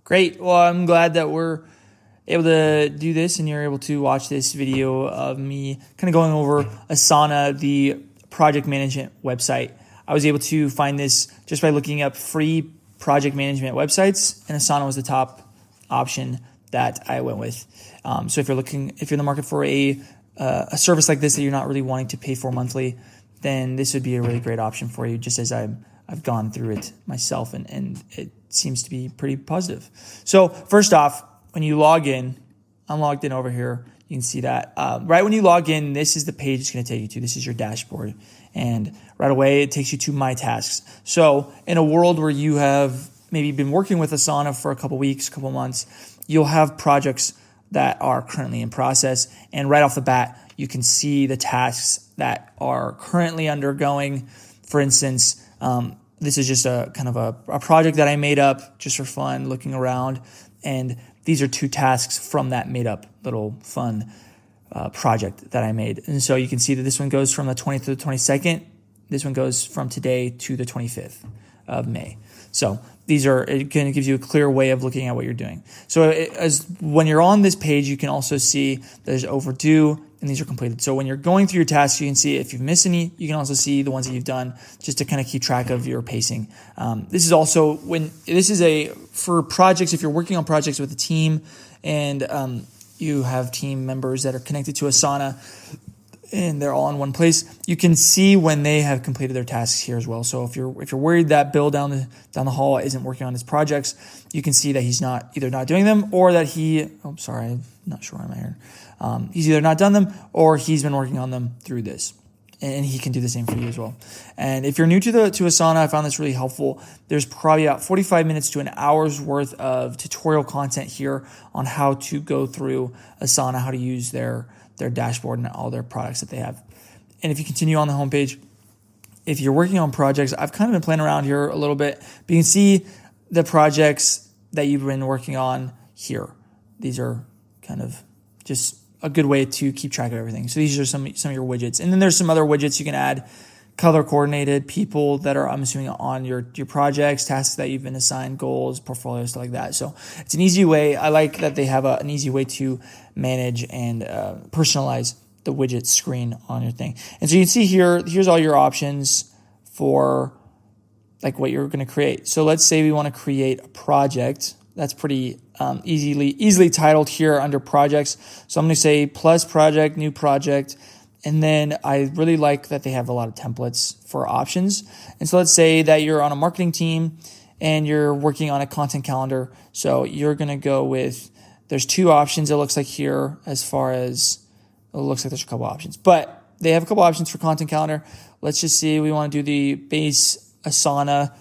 Great. Well, I'm glad that we're able to do this and you're able to watch this video of me kind of going over Asana, the project management website. I was able to find this just by looking up free project management websites, and Asana was the top option that I went with. So if you're in the market for a service like this that you're not really wanting to pay for monthly, then this would be a really great option for you, just as I've gone through it myself, and it seems to be pretty positive. So first off, when you log in, I'm logged in over here. You can see that right when you log in, this is the page it's going to take you to. This is your dashboard. And right away, it takes you to My Tasks. So in a world where you have maybe been working with Asana for a couple weeks, couple months, you'll have projects that are currently in process. And right off the bat, you can see the tasks that are currently undergoing. For instance, this is just a kind of a project that I made up just for fun, looking around. And these are 2 tasks from that made up little fun project that I made. And so you can see that this one goes from the 20th to the 22nd. This one goes from today to the 25th of May. So it kind of gives you a clear way of looking at what you're doing. So when you're on this page, you can also see there's overdue and these are completed. So when you're going through your tasks, you can see if you've missed any, you can also see the ones that you've done just to kind of keep track of your pacing. This is also for projects, if you're working on projects with a team and you have team members that are connected to Asana and they're all in one place, you can see when they have completed their tasks here as well. So if you're worried that Bill down the hall isn't working on his projects, you can see that he's either not doing them or that I'm not sure why I'm here. He's either not done them or he's been working on them through this. And he can do the same for you as well. And if you're new to Asana, I found this really helpful. There's probably about 45 minutes to an hour's worth of tutorial content here on how to go through Asana, how to use their dashboard and all their products that they have. And if you continue on the homepage, if you're working on projects, I've kind of been playing around here a little bit, but you can see the projects that you've been working on here. These are kind of just a good way to keep track of everything. So these are some of your widgets. And then there's some other widgets you can add, color coordinated, people that are, I'm assuming, on your projects, tasks that you've been assigned, goals, portfolios, stuff like that. So it's an easy way. I like that they have an easy way to manage and personalize the widget screen on your thing. And so you can see here's all your options for like what you're going to create. So let's say we want to create a project. That's pretty easily titled here under projects. So I'm going to say plus project, new project. And then I really like that they have a lot of templates for options. And so let's say that you're on a marketing team and you're working on a content calendar. So you're going to go with, there's 2 options it looks like here as far as, it looks like there's a couple options. But they have a couple options for content calendar. Let's just see, we want to do the base Asana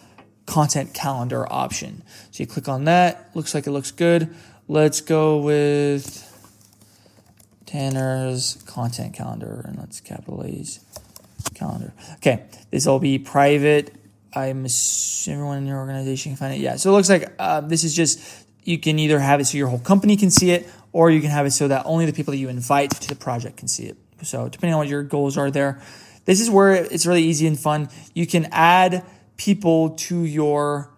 content calendar option. So you click on that, looks like it looks good. Let's go with Tanner's content calendar, and let's capitalize calendar. Okay, this will be private. I'm assuming everyone in your organization can find it. Yeah, so it looks like this is just, you can either have it so your whole company can see it, or you can have it so that only the people that you invite to the project can see it. So depending on what your goals are there, this is where it's really easy and fun. You can add people to your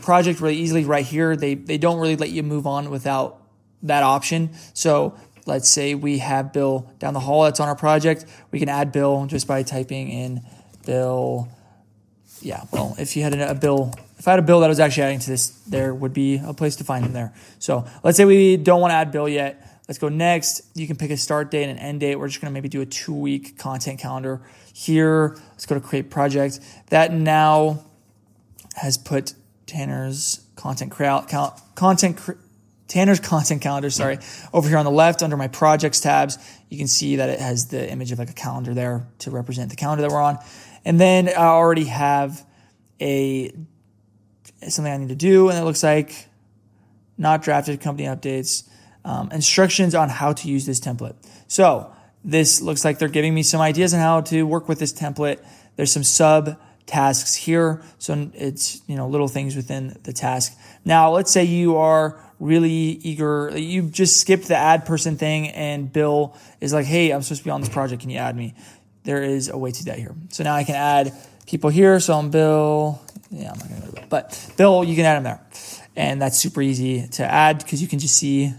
project really easily right here. They don't really let you move on without that option. So let's say we have Bill down the hall that's on our project. We can add Bill just by typing in Bill. Yeah, well, if I had a Bill that was actually adding to this, there would be a place to find him there. So let's say we don't want to add Bill yet. Let's go next. You can pick a start date and an end date. We're just going to maybe do a 2-week content calendar here. Let's go to create project. That now has put Tanner's content calendar, over here on the left under my projects tabs. You can see that it has the image of like a calendar there to represent the calendar that we're on. And then I already have something I need to do, and it looks like not drafted company updates, instructions on how to use this template. So this looks like they're giving me some ideas on how to work with this template. There's some sub tasks here. So it's, little things within the task. Now, let's say you are really eager. You just skipped the add person thing and Bill is like, hey, I'm supposed to be on this project. Can you add me? There is a way to do that here. So now I can add people here. So I'm Bill. Yeah, I'm not going to go to Bill. But Bill, you can add him there. And that's super easy to add because you can just see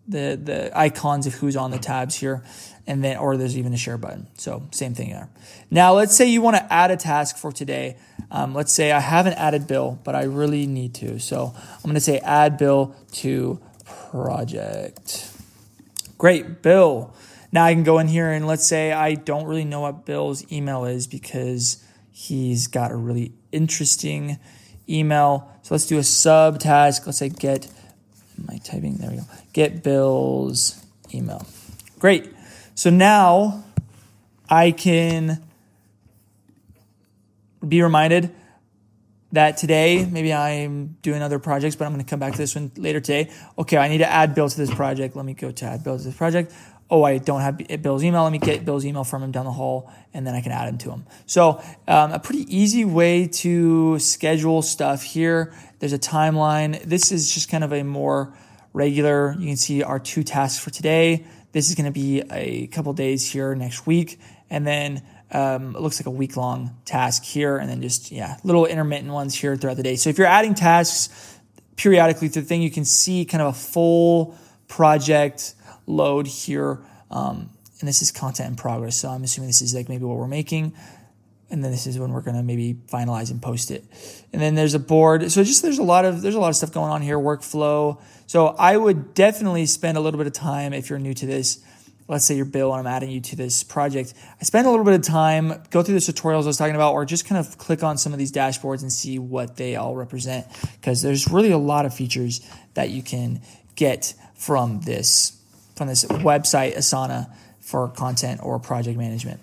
the icons of who's on the tabs here, and then, or there's even a share button. So same thing there. Now let's say you want to add a task for today. Let's say I haven't added Bill, but I really need to. So I'm going to say add Bill to project. Great, Bill. Now I can go in here and let's say I don't really know what Bill's email is because he's got a really interesting email. So let's do a sub task. Let's say get, am I typing? There we go. Get Bill's email. Great. So now I can be reminded that today, maybe I'm doing other projects, but I'm going to come back to this one later today. Okay, I need to add Bill to this project. Let me go to add Bill to this project. Oh, I don't have Bill's email. Let me get Bill's email from him down the hall, and then I can add him to him. So a pretty easy way to schedule stuff here. There's a timeline. This is just kind of a more regular. You can see our 2 tasks for today. This is going to be a couple days here next week, and then it looks like a week-long task here, and then just, little intermittent ones here throughout the day. So if you're adding tasks periodically through the thing, you can see kind of a full project load here. And this is content in progress. So I'm assuming this is like maybe what we're making. And then this is when we're going to maybe finalize and post it. And then there's a board. So just there's a lot of stuff going on here, workflow. So I would definitely spend a little bit of time if you're new to this. Let's say you're Bill and I'm adding you to this project. I spend a little bit of time, go through the tutorials I was talking about, or just kind of click on some of these dashboards and see what they all represent. Because there's really a lot of features that you can get from this website, Asana, for content or project management.